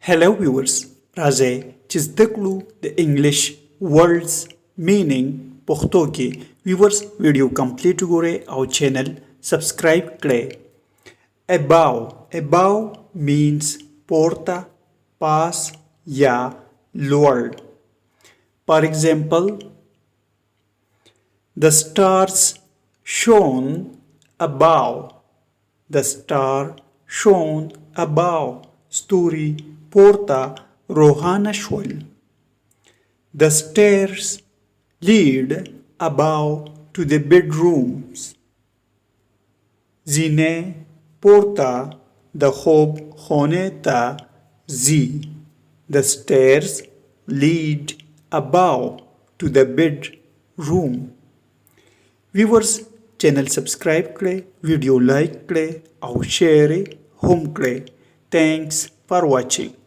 Hello viewers, Raje چې زده کړو د انګلیش ورډز مینینګ پښتو کې viewers ویډیو کمپلیټ وګورئ او چینل سبسکرایب کړئ. Above means پورته, پاس یا لوړ. For example, the stars shone above. The star shone above. ستوري پورته روښانه شول. The stairs lead above to the bedrooms. زینې پورته د خوب خونې ته ځي. The stairs lead above to the bedroom. Viewers چینل سبسکرایب کړئ, ویډیو لایک کړئ او شیر هم کړئ. Thanks for watching.